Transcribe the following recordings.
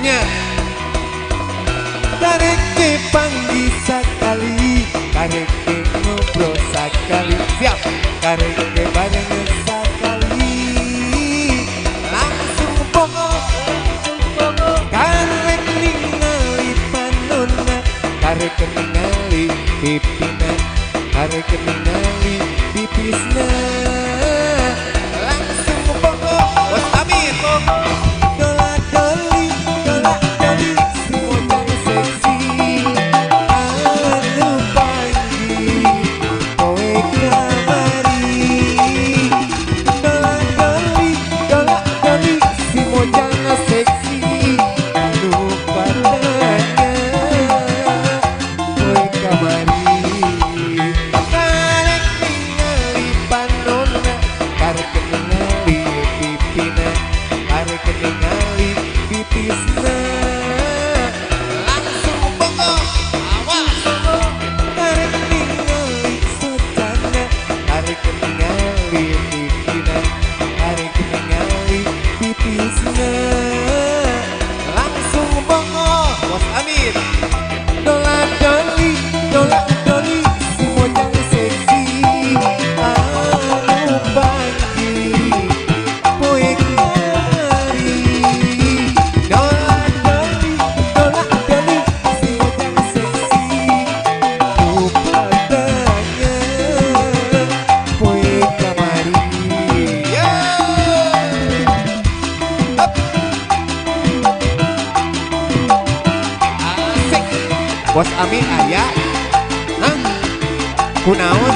nya karek panggi sekali, karek ngobrol sekali, siap karek bareng sekali, langsung pokok karek ningali panonna, karek ningali pipina, karek ningali pipisna, langsung pokok bos amin. Dola-Doli, Dola-Doli, si Mojang seksi, anu panggil kowe kamari. Dola-Doli, Dola-Doli, si Mojang seksi, anu padanya kowe kamari. Karek ningali panonna, karek ningali pipina, karek ningali pipisna, langsung pokok awas. Karek ningali socana, karek ningali pipina, karek ningali pipisna, langsung pokok bos amin. Dola-Doli, Dola-Doli, si Mojang seksi, anu panggil kowe kamari. Dola-Doli, Dola-Doli, si Mojang seksi, anu padanya kowe kamari. Ya. Up. Asik. Bos Amin aya. Hah? Kunaon?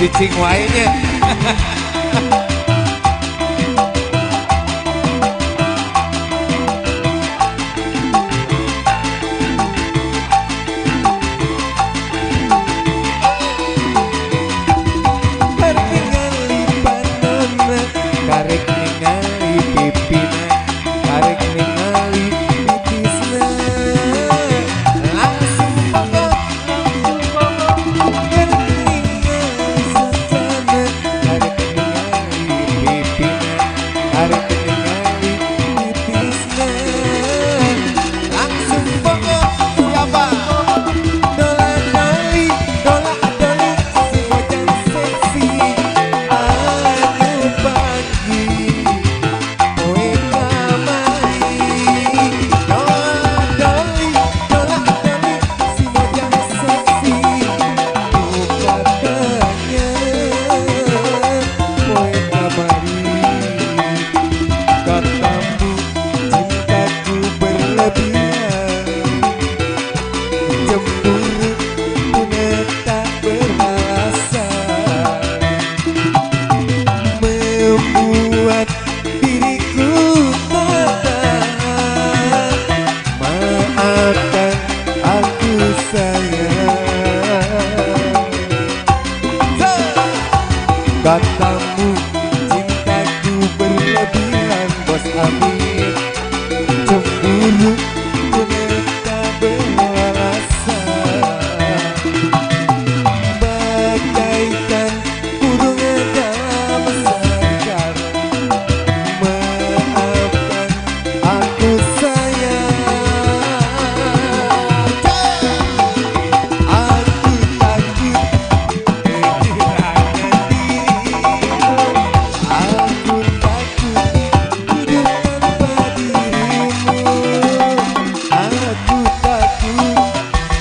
Cicing wae nya. Karek ningali panonna, karek ningali pipina, karek ningali pipisna, langsung pokok. Karek ningali socana, karek ningali pipina, karek ningali pipisna, langsung pokok. Siapa? Dola-Doli, Dola-Doli, si Mojang seksi, anu panggil kowe kamari. Dola-Doli, Dola-Doli, si Mojang seksi, anu padanya kowe kamari. Katamu cintaku berlebihan, cemburu pun tak beralasan, membuat diriku tak tahan. Maafkan aku sayang. Katamu cintaku berlebihan, bos Amin, cemburu pun tak beralasan, bagaikan burung dalam sarang. Maafkan aku sayang. Aku takut kehilangan dirimu, aku takut hidup tanpa dirimu, aku takut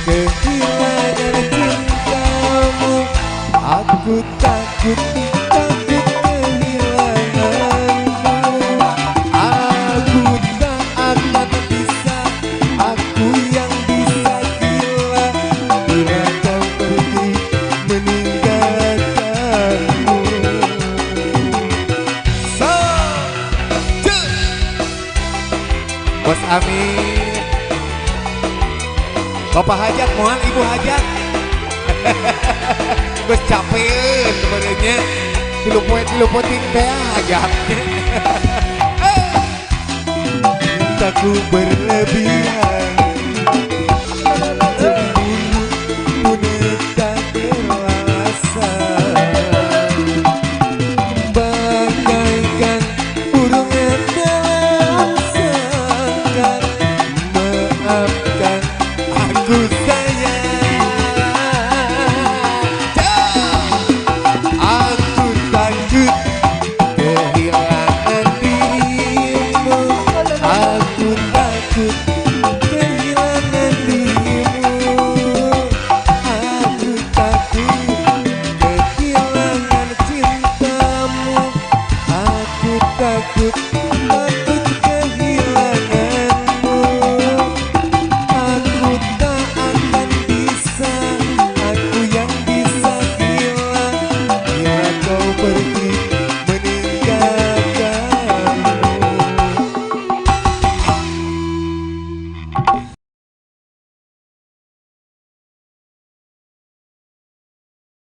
kehilangan cintamu, aku takut kehilanganmu, aku tak akan bisa, aku yang bisa gila bila kau pergi meninggalkanmu. So, Bos Amin, Bapak hajat, mohon Ibu hajat. Gus capek sebenarnya, diluputin teh hajatnya. Cintaku berlebihan,